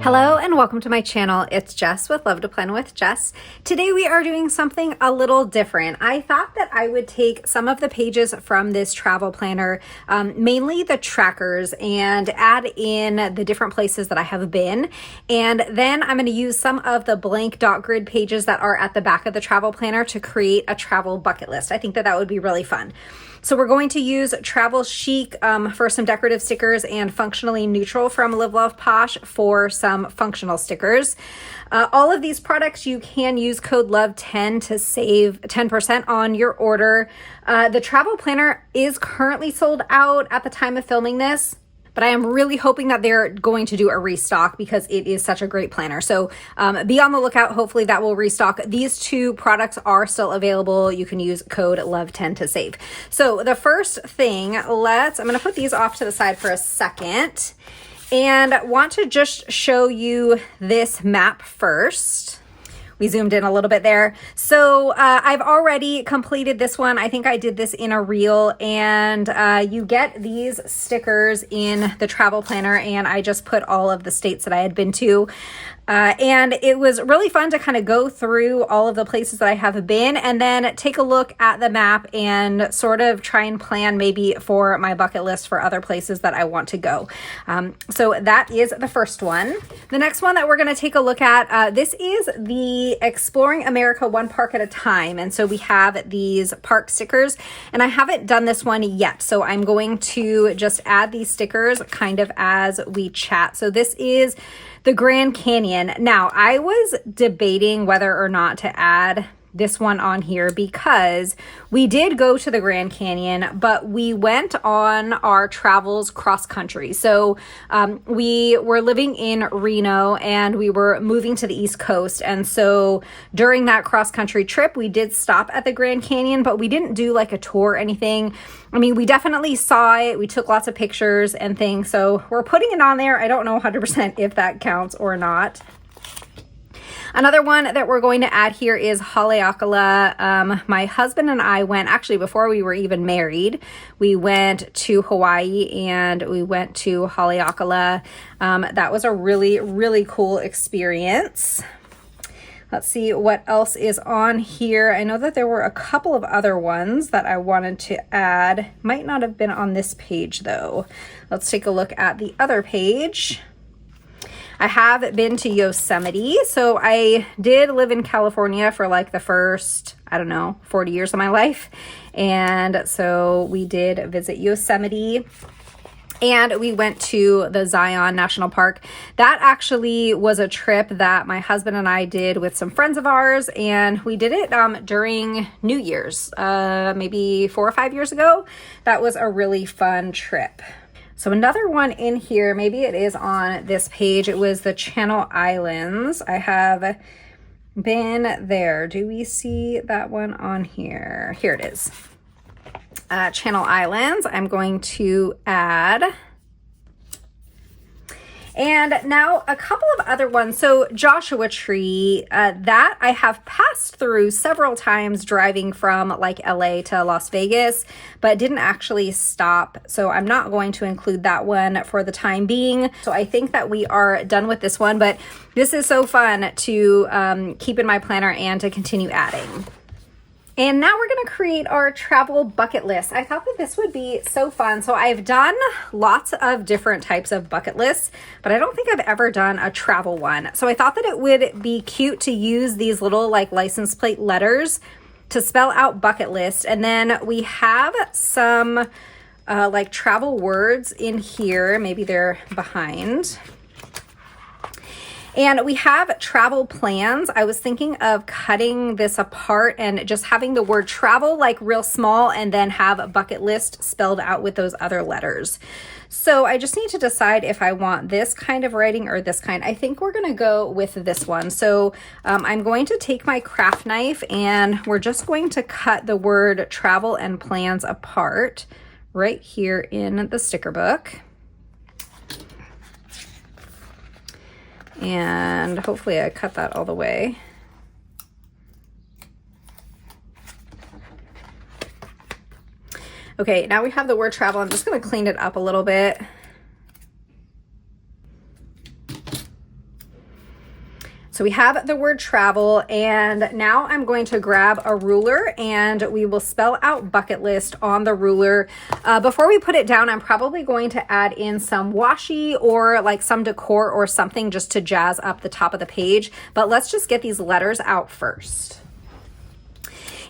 Hello and welcome to my channel. It's Jess with Love to Plan with Jess. Today we are doing something a little different. I thought that I would take some of the pages from this travel planner, mainly the trackers, and add in the different places that I have been. And then I'm going to use some of the blank dot grid pages that are at the back of the travel planner to create a travel bucket list. I think that that would be really fun. So we're going to use Travel Chic for some decorative stickers and Functionally Neutral from Love Posh for some functional stickers. All of these products, you can use code LOVE10 to save 10% on your order. The travel planner is currently sold out at the time of filming this, but I am really hoping that they're going to do a restock because it is such a great planner. So be on the lookout. Hopefully that will restock. These two products are still available. You can use code LOVE10 to save. So the first thing, I'm going to put these off to the side for a second and want to just show you this map first. We zoomed in a little bit there. So I've already completed this one. I think I did this in a reel, and you get these stickers in the travel planner, and I just put all of the states that I had been to. And it was really fun to kind of go through all of the places that I have been and then take a look at the map and sort of try and plan maybe for my bucket list for other places that I want to go. So that is the first one. The next one that we're going to take a look at, this is the Exploring America One Park at a Time. And so we have these park stickers, and I haven't done this one yet. So I'm going to just add these stickers kind of as we chat. So this is the Grand Canyon. Now, I was debating whether or not to add this one on here because we did go to the Grand Canyon, but we went on our travels cross country. So we were living in Reno and we were moving to the East Coast. And so during that cross country trip, we did stop at the Grand Canyon, but we didn't do like a tour or anything. I mean, we definitely saw it. We took lots of pictures and things. So we're putting it on there. I don't know 100% if that counts or not. Another one that we're going to add here is Haleakala. My husband and I went, actually before we were even married, we went to Hawaii and we went to Haleakala. That was a really, really cool experience. Let's see what else is on here. I know that there were a couple of other ones that I wanted to add. Might not have been on this page though. Let's take a look at the other page. I have been to Yosemite. So I did live in California for like the first, 40 years of my life. And so we did visit Yosemite. And we went to the Zion National Park. That actually was a trip that my husband and I did with some friends of ours. And we did it during New Year's, maybe 4 or 5 years ago. That was a really fun trip. So another one in here, maybe it is on this page. It was the Channel Islands. I have been there. Do we see that one on here? Here it is. Channel Islands. I'm going to add. And now a couple of other ones. So Joshua Tree, that I have passed through several times driving from like LA to Las Vegas, but didn't actually stop. So I'm not going to include that one for the time being. So I think that we are done with this one, but this is so fun to keep in my planner and to continue adding. And now we're going to create our travel bucket list. I thought that this would be so fun. So I've done lots of different types of bucket lists, but I don't think I've ever done a travel one. So I thought that it would be cute to use these little like license plate letters to spell out bucket list. And then we have some like travel words in here. Maybe they're behind. And we have travel plans. I was thinking of cutting this apart and just having the word travel like real small and then have a bucket list spelled out with those other letters. So I just need to decide if I want this kind of writing or this kind. I think we're going to go with this one. So I'm going to take my craft knife and we're just going to cut the word travel and plans apart right here in the sticker book. And hopefully I cut that all the way. Okay, now we have the word travel. I'm just going to clean it up a little bit. So we have the word travel, and now I'm going to grab a ruler and we will spell out bucket list on the ruler. Before we put it down, I'm probably going to add in some washi or like some decor or something just to jazz up the top of the page. But let's just get these letters out first.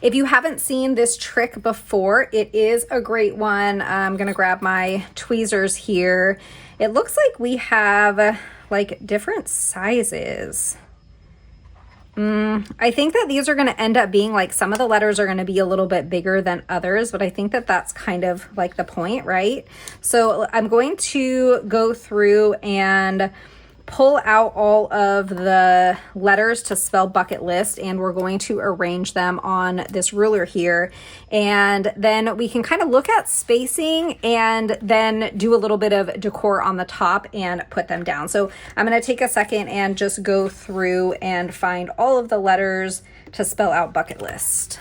If you haven't seen this trick before, it is a great one. I'm gonna grab my tweezers here. It looks like we have like different sizes. I think that these are going to end up being like, some of the letters are going to be a little bit bigger than others, but I think that that's kind of like the point, right? So I'm going to go through and pull out all of the letters to spell bucket list, and we're going to arrange them on this ruler here. And then we can kind of look at spacing and then do a little bit of decor on the top and put them down. So I'm going to take a second and just go through and find all of the letters to spell out bucket list.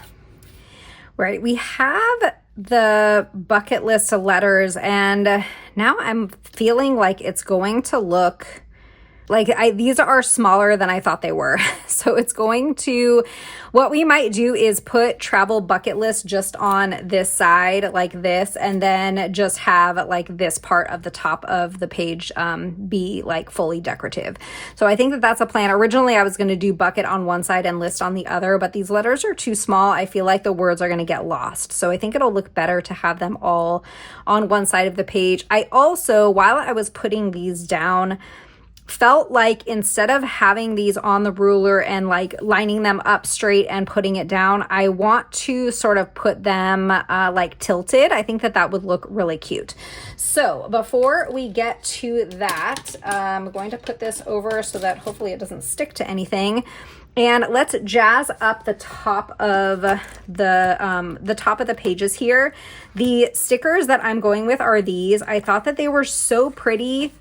Right, we have the bucket list of letters, and now I'm feeling like it's going to look like these are smaller than I thought they were. So it's going to, what we might do is put travel bucket list just on this side like this, and then just have like this part of the top of the page be like fully decorative. So I think that that's a plan. Originally I was going to do bucket on one side and list on the other, but these letters are too small. I feel like the words are going to get lost. So I think it'll look better to have them all on one side of the page. I also, while I was putting these down, felt like instead of having these on the ruler and like lining them up straight and putting it down, I want to sort of put them like tilted. I think that that would look really cute. So before we get to that, I'm going to put this over so that hopefully it doesn't stick to anything. And let's jazz up the top of the top of the pages here. The stickers that I'm going with are these. I thought that they were so pretty.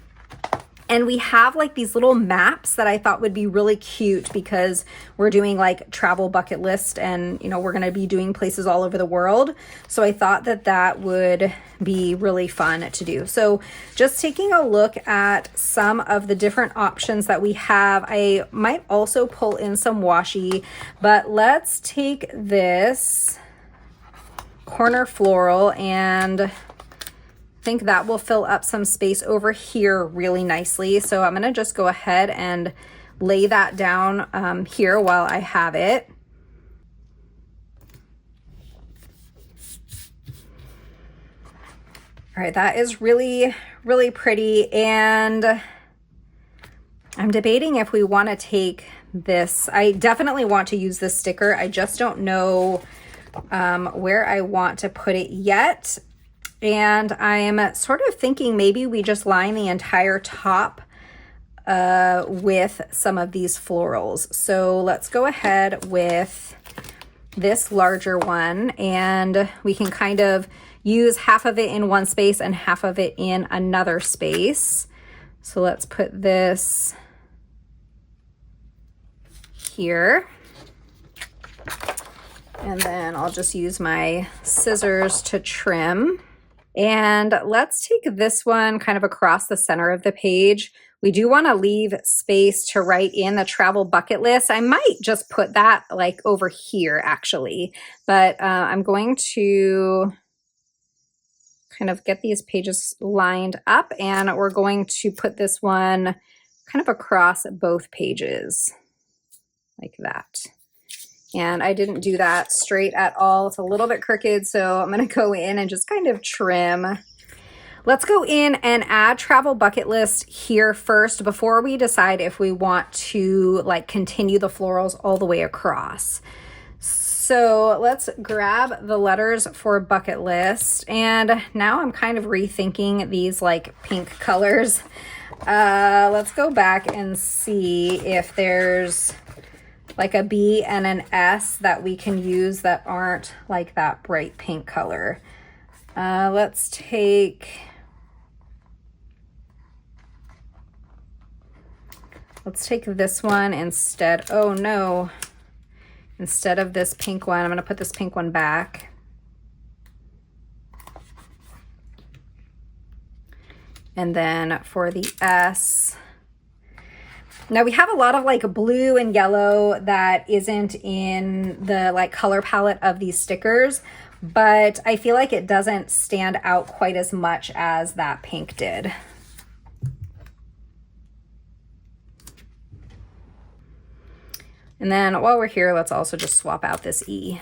And we have like these little maps that I thought would be really cute because we're doing like travel bucket list, and you know, we're going to be doing places all over the world. So I thought that that would be really fun to do. So just taking a look at some of the different options that we have. I might also pull in some washi, but let's take this corner floral, and think that will fill up some space over here really nicely. So I'm going to just go ahead and lay that down here while I have it. All right, that is really, really pretty. And I'm debating if we want to take this. I definitely want to use this sticker. I just don't know where I want to put it yet. And I'm sort of thinking maybe we just line the entire top with some of these florals. So let's go ahead with this larger one, and we can kind of use half of it in one space and half of it in another space. So let's put this here. And then I'll just use my scissors to trim. And let's take this one kind of across the center of the page. We do want to leave space to write in the travel bucket list. I might just put that like over here actually, but I'm going to kind of get these pages lined up, and we're going to put this one kind of across both pages like that. And I didn't do that straight at all. It's a little bit crooked, so I'm going to go in and just kind of trim. Let's go in and add travel bucket list here first before we decide if we want to like continue the florals all the way across. So let's grab the letters for bucket list. And now I'm kind of rethinking these like pink colors. Let's go back and see if there's like a B and an S that we can use that aren't like that bright pink color. Let's take this one instead. Oh no, instead of this pink one, I'm going to put this pink one back. And then for the S, Now we have a lot of like blue and yellow that isn't in the like color palette of these stickers, but I feel like it doesn't stand out quite as much as that pink did. And then while we're here, let's also just swap out this E.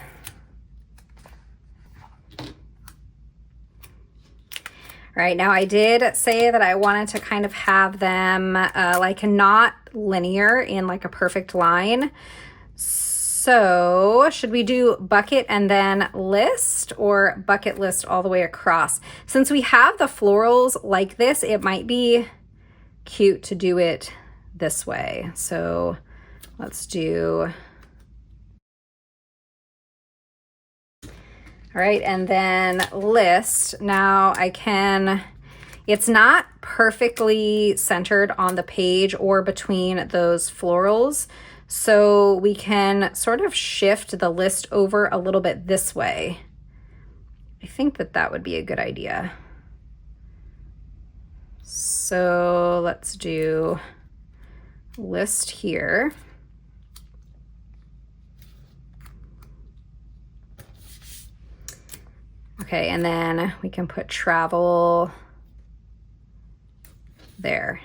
Right, now I did say that I wanted to kind of have them like not linear in like a perfect line. So should we do bucket and then list, or bucket list all the way across? Since we have the florals like this, it might be cute to do it this way. So let's do... All right, and then list. Now I can, it's not perfectly centered on the page or between those florals, so we can sort of shift the list over a little bit this way. I think that that would be a good idea. So let's do list here. Okay, and then we can put travel there.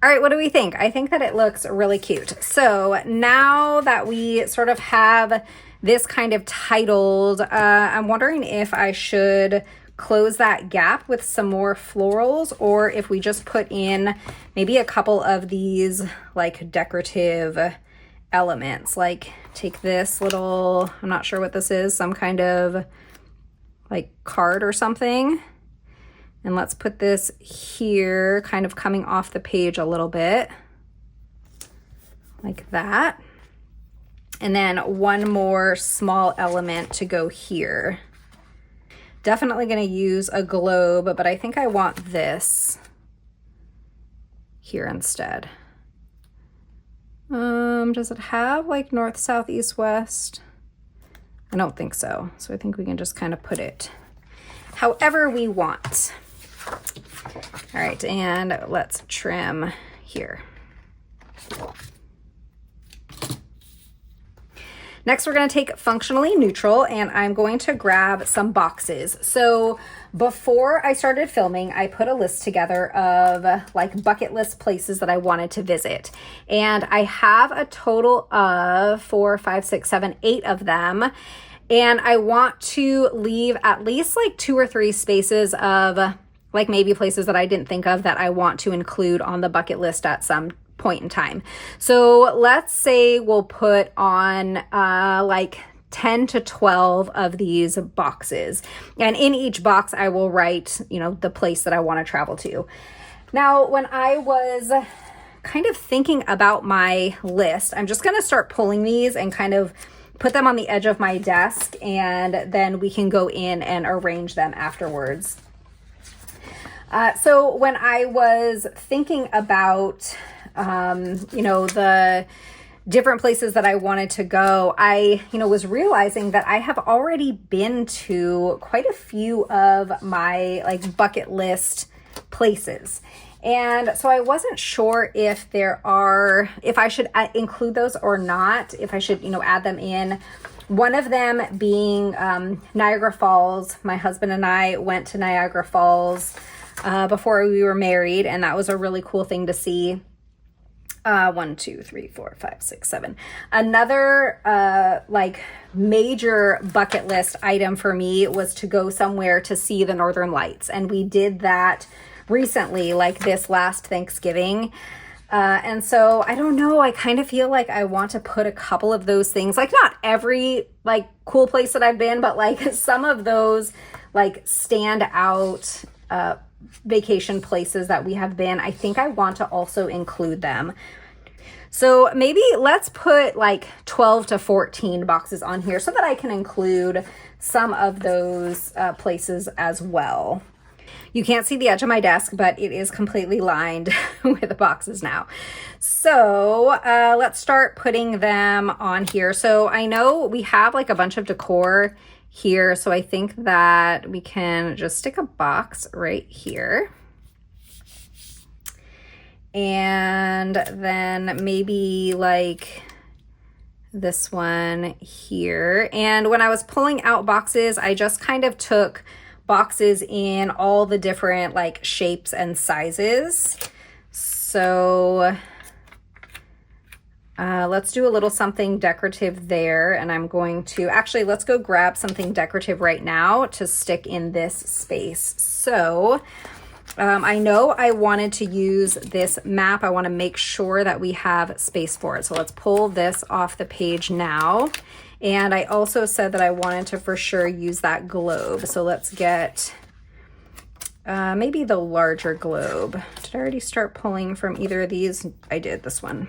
All right, what do we think? I think that it looks really cute. So now that we sort of have this kind of titled, I'm wondering if I should close that gap with some more florals, or if we just put in maybe a couple of these like decorative elements. Like take this little, I'm not sure what this is, some kind of like card or something. And let's put this here, kind of coming off the page a little bit, like that. And then one more small element to go here. Definitely gonna use a globe, but I think I want this here instead. Does it have like north, south, east, west? I don't think so. So I think we can just kind of put it however we want. All right, and let's trim here. Next, we're going to take functionally neutral, and I'm going to grab some boxes. So before I started filming, I put a list together of like bucket list places that I wanted to visit. And I have a total of 4, 5, 6, 7, 8 of them. And I want to leave at least like 2 or 3 spaces of like maybe places that I didn't think of that I want to include on the bucket list at some point in time. So let's say we'll put on like 10 to 12 of these boxes. And in each box, I will write, you know, the place that I want to travel to. Now, when I was kind of thinking about my list, I'm just going to start pulling these and kind of put them on the edge of my desk, and then we can go in and arrange them afterwards. So when I was thinking about you know, the different places that I wanted to go, I, you know, was realizing that I have already been to quite a few of my like bucket list places. And so I wasn't sure if if I should include those or not, if I should, you know, add them in. One of them being Niagara Falls. My husband and I went to Niagara Falls before we were married, and that was a really cool thing to see. 1, 2, 3, 4, 5, 6, 7. Another like major bucket list item for me was to go somewhere to see the Northern Lights, and we did that recently, like this last Thanksgiving. And so I don't know, I kind of feel like I want to put a couple of those things, like not every like cool place that I've been, but like some of those like stand out vacation places that we have been. I think I want to also include them. So maybe let's put like 12 to 14 boxes on here so that I can include some of those places as well. You can't see the edge of my desk, but it is completely lined with boxes now. So let's start putting them on here. So I know we have like a bunch of decor here, so I think that we can just stick a box right here. And then maybe like this one here. And when I was pulling out boxes, I just kind of took boxes in all the different like shapes and sizes. So let's do a little something decorative there. And I'm going to, actually, let's go grab something decorative right now to stick in this space. So I know I wanted to use this map. I want to make sure that we have space for it. So let's pull this off the page now. And I also said that I wanted to for sure use that globe. So let's get maybe the larger globe. Did I already start pulling from either of these? I did, this one.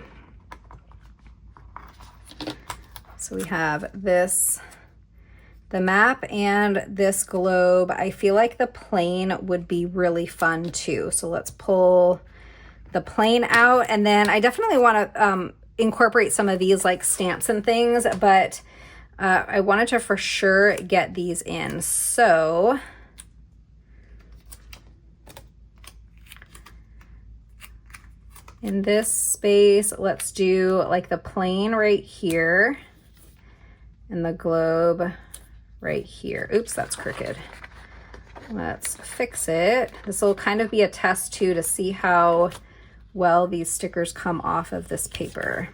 So we have this, the map, and this globe. I feel like the plane would be really fun too. So let's pull the plane out, and then I definitely want to incorporate some of these like stamps and things, but I wanted to for sure get these in. So in this space, let's do like the plane right here and the globe right here. Oops, that's crooked. Let's fix it. This will kind of be a test too to see how well these stickers come off of this paper.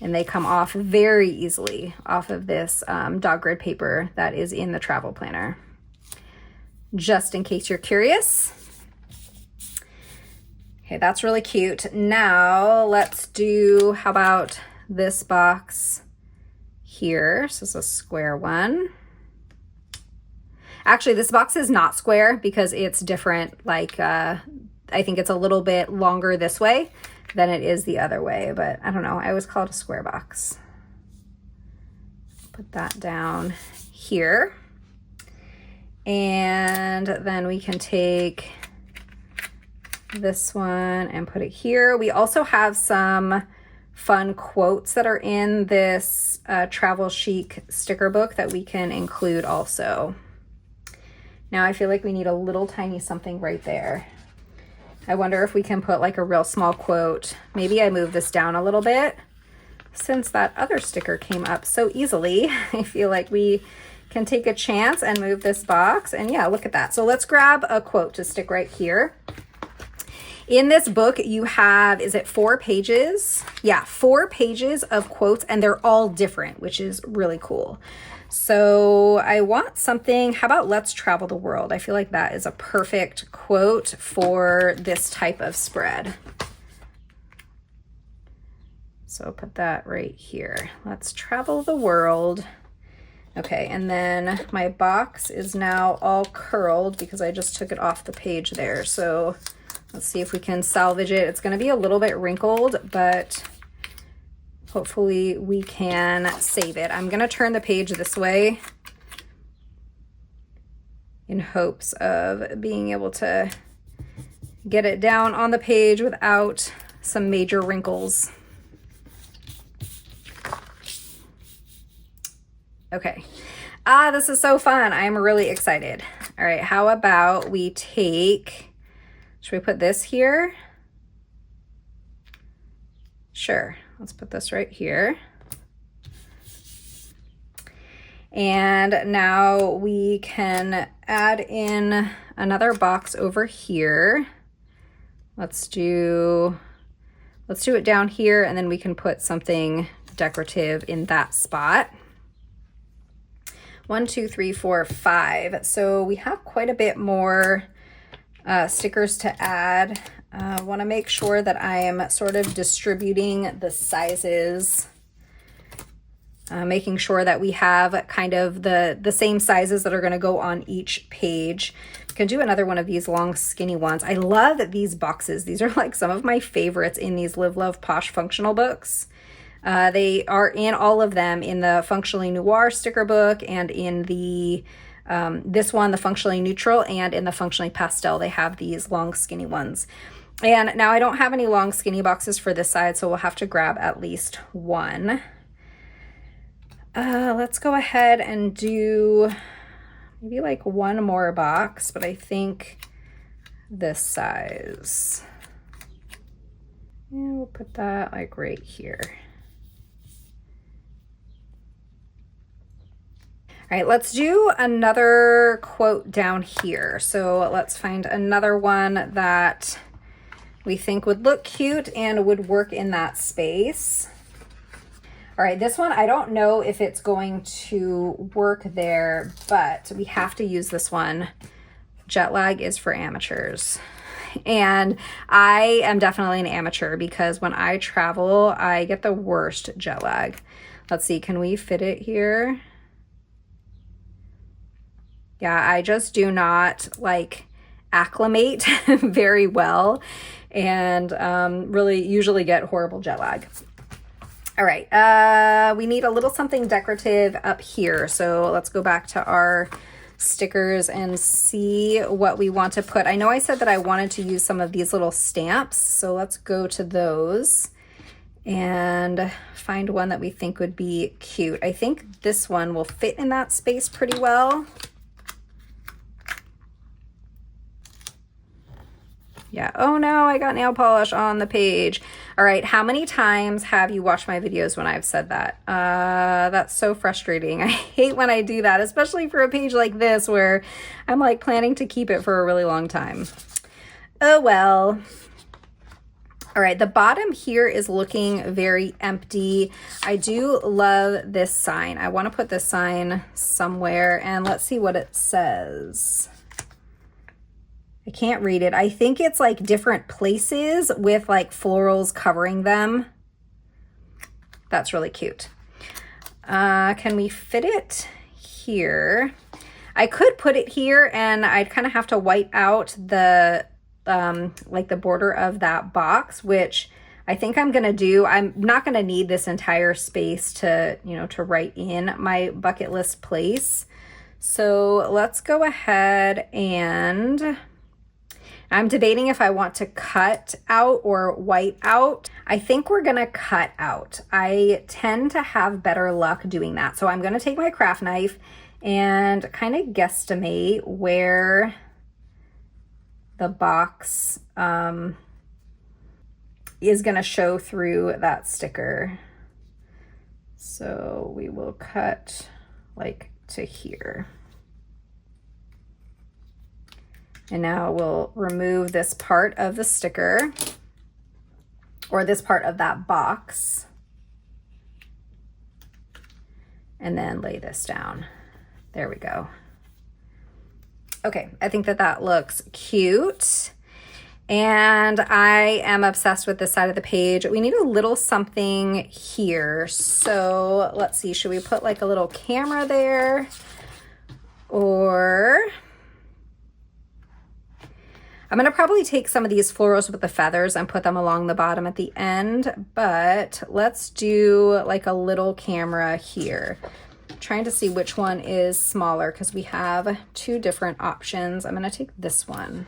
And they come off very easily off of this dog grid paper that is in the travel planner. Just in case you're curious. Okay, that's really cute. Now let's do, how about this box here? So this is a square one. Actually, this box is not square because it's different. Like, I think it's a little bit longer this way than it is the other way, but I don't know. I always call it a square box. Put that down here. And then we can take this one and put it here. We also have some fun quotes that are in this Travel Chic sticker book that we can include also. Now I feel like we need a little tiny something right there. I wonder if we can put like a real small quote. Maybe I move this down a little bit. Since that other sticker came up so easily, I feel like we can take a chance and move this box. And yeah, look at that. So let's grab a quote to stick right here. In this book, you have, is it 4 pages? Yeah, 4 pages of quotes, and they're all different, which is really cool. So I want something, how about let's travel the world? I feel like that is a perfect quote for this type of spread. So put that right here. Let's travel the world. Okay, and then my box is now all curled because I just took it off the page there. So let's see if we can salvage it. It's going to be a little bit wrinkled, but hopefully we can save it. I'm going to turn the page this way in hopes of being able to get it down on the page without some major wrinkles. Okay. This is so fun. I'm really excited. All right, how about we take... Should we put this here? Sure, let's put this right here. And now we can add in another box over here. Let's do it down here, and then we can put something decorative in that spot. 1, 2, 3, 4, 5. So we have quite a bit more stickers to add. I want to make sure that I am sort of distributing the sizes, making sure that we have kind of the same sizes that are going to go on each page. You can do another one of these long skinny ones. I love these boxes. These are like some of my favorites in these Live Love Posh functional books. They are in all of them, in the Functionally Noir sticker book and in the this one, the Functionally Neutral, and in the Functionally Pastel. They have these long skinny ones. And now I don't have any long skinny boxes for this side, so we'll have to grab at least one. Let's go ahead and do maybe like one more box, but I think this size. And we'll put that like right here. All right, let's do another quote down here. So let's find another one that we think would look cute and would work in that space. All right, this one, I don't know if it's going to work there, but we have to use this one. Jet lag is for amateurs. And I am definitely an amateur because when I travel, I get the worst jet lag. Let's see, can we fit it here? Yeah, I just do not like acclimate very well and really usually get horrible jet lag. All right, we need a little something decorative up here. So let's go back to our stickers and see what we want to put. I know I said that I wanted to use some of these little stamps, so let's go to those and find one that we think would be cute. I think this one will fit in that space pretty well. Yeah, oh no, I got nail polish on the page. All right, how many times have you watched my videos when I've said that? That's so frustrating. I hate when I do that, especially for a page like this where I'm like planning to keep it for a really long time. Oh well. All right, the bottom here is looking very empty. I do love this sign. I want to put this sign somewhere and let's see what it says. I can't read it. I think it's like different places with like florals covering them. That's really cute. Can we fit it here? I could put it here and I'd kind of have to white out the like the border of that box, which I think I'm gonna do. I'm not gonna need this entire space to, you know, to write in my bucket list place. So let's go ahead and I'm debating if I want to cut out or white out. I think we're gonna cut out. I tend to have better luck doing that. So I'm gonna take my craft knife and kind of guesstimate where the box is gonna show through that sticker. So we will cut like to here. And now we'll remove this part of the sticker or this part of that box and then lay this down. There we go. Okay, I think that that looks cute. And I am obsessed with this side of the page. We need a little something here. So let's see, should we put like a little camera there? Or I'm gonna probably take some of these florals with the feathers and put them along the bottom at the end, but let's do like a little camera here. I'm trying to see which one is smaller because we have two different options. I'm gonna take this one.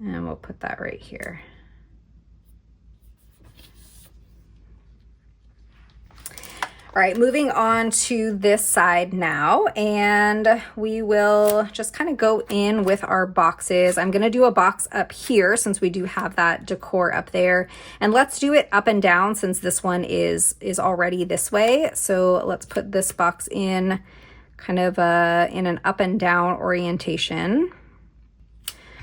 And we'll put that right here. All right, moving on to this side now, and we will just kind of go in with our boxes. I'm gonna do a box up here since we do have that decor up there, and let's do it up and down since this one is already this way. So let's put this box in kind of in an up and down orientation.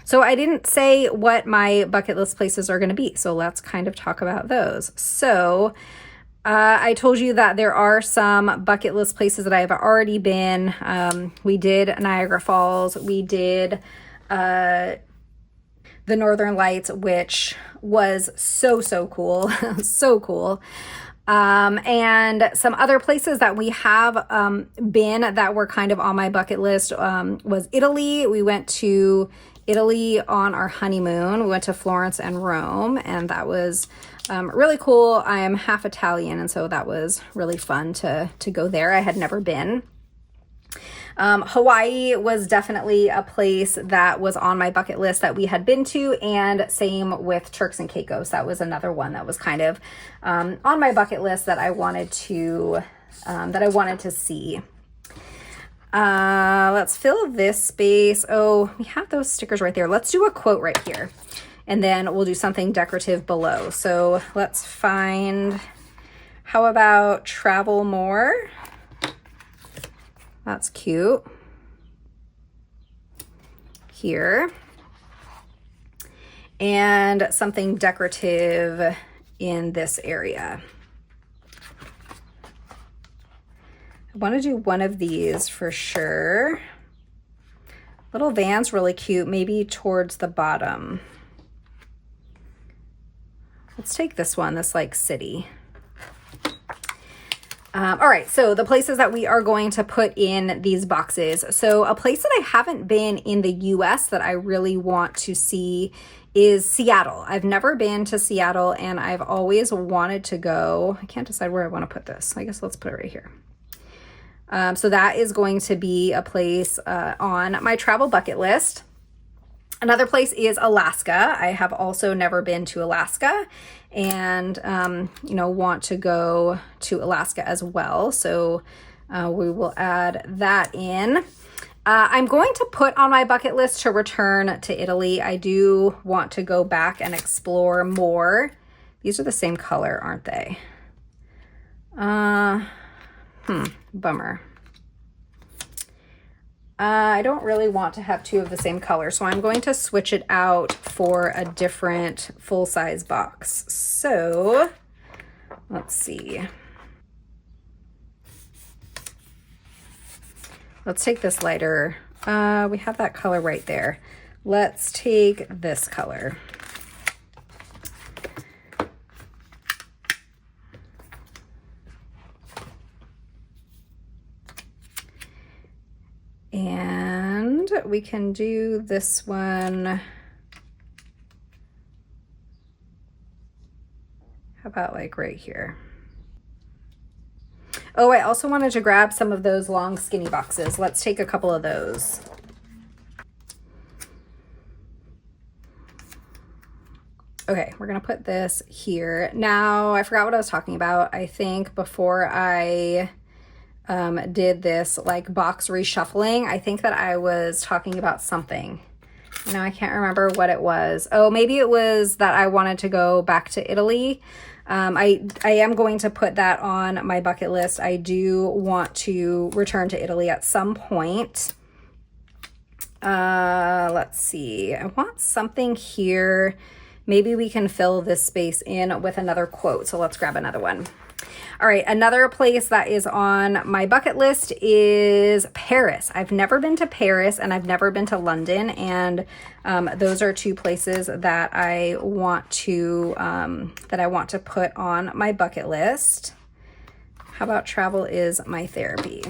So I didn't say what my bucket list places are gonna be, so let's kind of talk about those. So I told you that there are some bucket list places that I've already been. We did Niagara Falls. We did the Northern Lights, which was so cool, so cool. And some other places that we have been that were kind of on my bucket list was Italy. We went to Italy on our honeymoon. We went to Florence and Rome, and that was really cool. I am half Italian, and so that was really fun to go there. I had never been. Hawaii was definitely a place that was on my bucket list that we had been to, and same with Turks and Caicos. That was another one that was kind of on my bucket list that I wanted to see. Let's fill this space. Oh, we have those stickers right there. Let's do a quote right here. And then we'll do something decorative below. So let's find, how about travel more? That's cute. Here. And something decorative in this area. I want to do one of these for sure. Little van's really cute, maybe towards the bottom. Let's take this one, this like city. All right, so the places that we are going to put in these boxes. So a place that I haven't been in the US that I really want to see is Seattle. I've never been to Seattle and I've always wanted to go. I can't decide where I want to put this. I guess let's put it right here. So that is going to be a place on my travel bucket list. Another place is Alaska. I have also never been to Alaska and, want to go to Alaska as well. So we will add that in. I'm going to put on my bucket list to return to Italy. I do want to go back and explore more. These are the same color, aren't they? Bummer. I don't really want to have two of the same color, so I'm going to switch it out for a different full-size box. So let's see. Let's take this lighter. We have that color right there. Let's take this color. And we can do this one. How about like right here? Oh, I also wanted to grab some of those long skinny boxes. Let's take a couple of those. Okay, we're gonna put this here. Now, I forgot what I was talking about. I think before I did this like box reshuffling, I think that I was talking about something. Now I can't remember what it was. Oh, maybe it was that I wanted to go back to Italy. I am going to put that on my bucket list. I do want to return to Italy at some point. Let's see. I want something here. Maybe we can fill this space in with another quote. So let's grab another one. All right, another place that is on my bucket list is Paris. I've never been to Paris and I've never been to London, and those are two places that I want to put on my bucket list. How about travel is my therapy?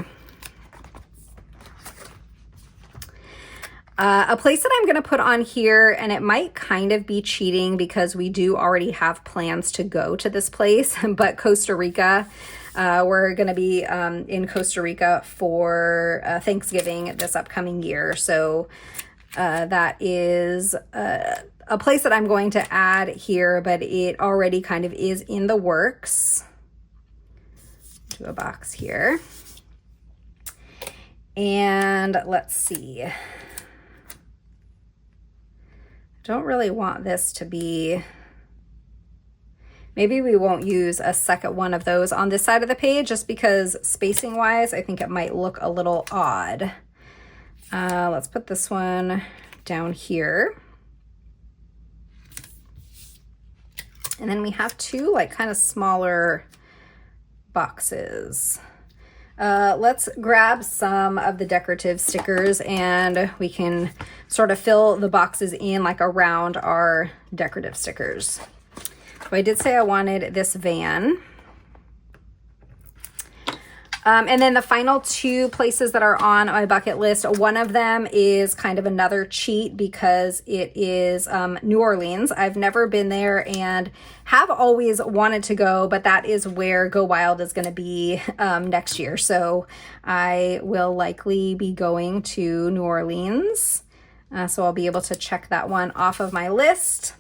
A place that I'm going to put on here, and it might kind of be cheating because we do already have plans to go to this place, but Costa Rica. We're going to be in Costa Rica for Thanksgiving this upcoming year. So that is a place that I'm going to add here, but it already kind of is in the works. Do a box here. And let's see. Don't really want this to be, maybe we won't use a second one of those on this side of the page just because spacing wise, I think it might look a little odd. Let's put this one down here. And then we have two like kind of smaller boxes. Let's grab some of the decorative stickers and we can sort of fill the boxes in like around our decorative stickers. So I did say I wanted this van. And then the final two places that are on my bucket list, one of them is kind of another cheat because it is New Orleans. I've never been there and have always wanted to go, but that is where Go Wild is going to be next year. So I will likely be going to New Orleans. So I'll be able to check that one off of my list.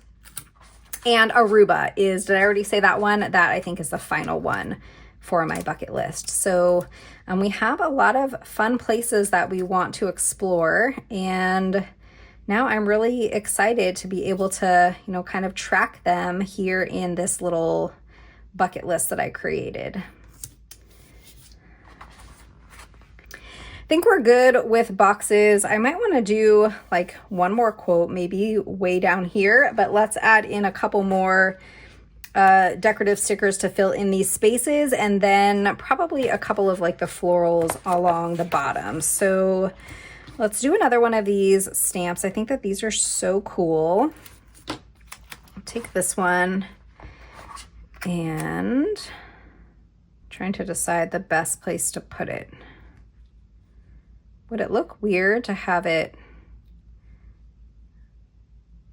And Aruba is, did I already say that one? That I think is the final one for my bucket list. So And we have a lot of fun places that we want to explore, and now I'm really excited to be able to, you know, kind of track them here in this little bucket list that I created. I think we're good with boxes. I might want to do like one more quote, maybe way down here, but let's add in a couple more decorative stickers to fill in these spaces, and then probably a couple of like the florals along the bottom. So let's do another one of these stamps. I think that these are so cool. I'll take this one and trying to decide the best place to put it. Would it look weird to have it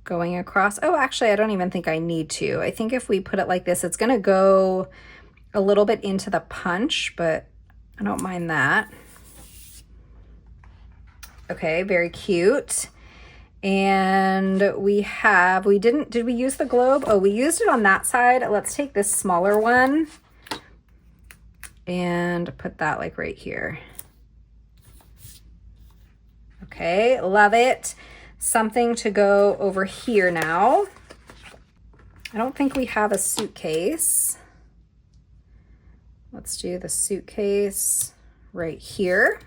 going across? Oh, actually, I don't even think I need to. I think if we put it like this, it's gonna go a little bit into the punch, but I don't mind that. Okay, very cute. And did we use the globe? Oh, we used it on that side. Let's take this smaller one and put that like right here. Okay, love it. Something to go over here now. I don't think we have a suitcase. Let's do the suitcase right here.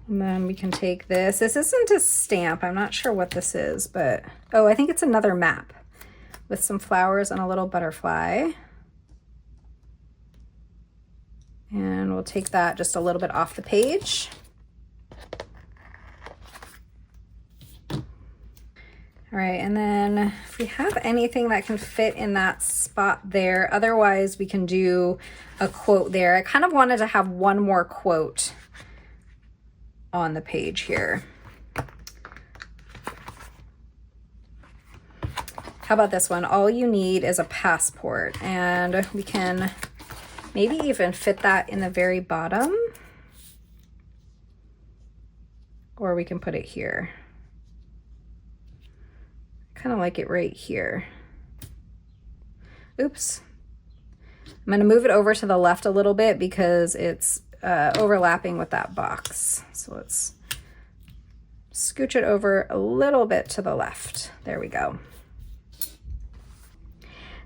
And then we can take this. This isn't a stamp. I'm not sure what this is, but oh, I think it's another map with some flowers and a little butterfly. And we'll take that just a little bit off the page. All right, and then if we have anything that can fit in that spot there, otherwise we can do a quote there. I kind of wanted to have one more quote on the page here. How about this one? All you need is a passport, and we can maybe even fit that in the very bottom, or we can put it here. Kind of like it right here. Oops. I'm going to move it over to the left a little bit because it's overlapping with that box. So let's scooch it over a little bit to the left. There we go.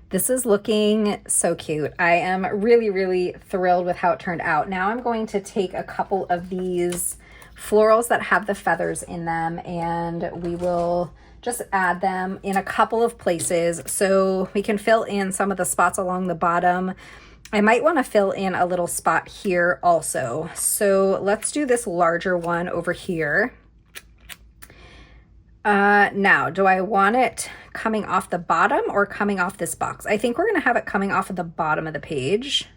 This is looking so cute. I am really, really thrilled with how it turned out. Now I'm going to take a couple of these florals that have the feathers in them, and we will just add them in a couple of places so we can fill in some of the spots along the bottom. I might want to fill in a little spot here also. So let's do this larger one over here. Now, do I want it coming off the bottom or coming off this box? I think we're going to have it coming off of the bottom of the page.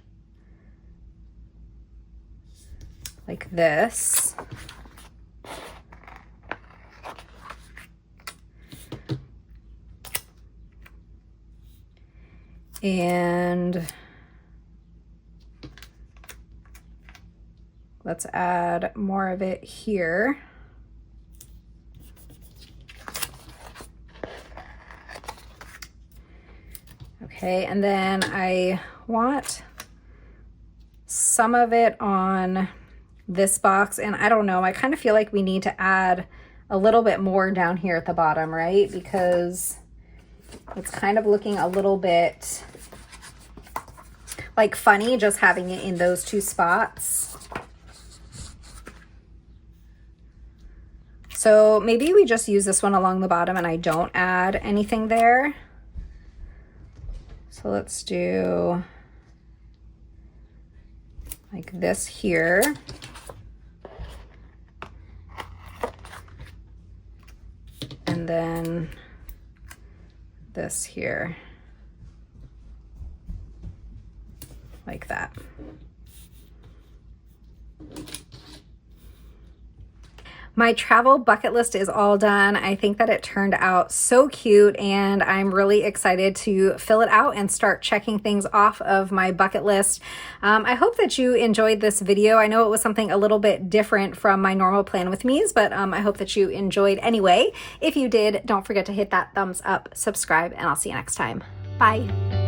Like this. And let's add more of it here. Okay, and then I want some of it on this box, and I don't know, I kind of feel like we need to add a little bit more down here at the bottom, right? Because it's kind of looking a little bit like funny just having it in those two spots. So maybe we just use this one along the bottom and I don't add anything there. So let's do like this here. And then this here. Like that. My travel bucket list is all done. I think that it turned out so cute, and I'm really excited to fill it out and start checking things off of my bucket list. I hope that you enjoyed this video. I know it was something a little bit different from my normal Plan With Me's, but I hope that you enjoyed anyway. If you did, don't forget to hit that thumbs up, subscribe, and I'll see you next time. Bye.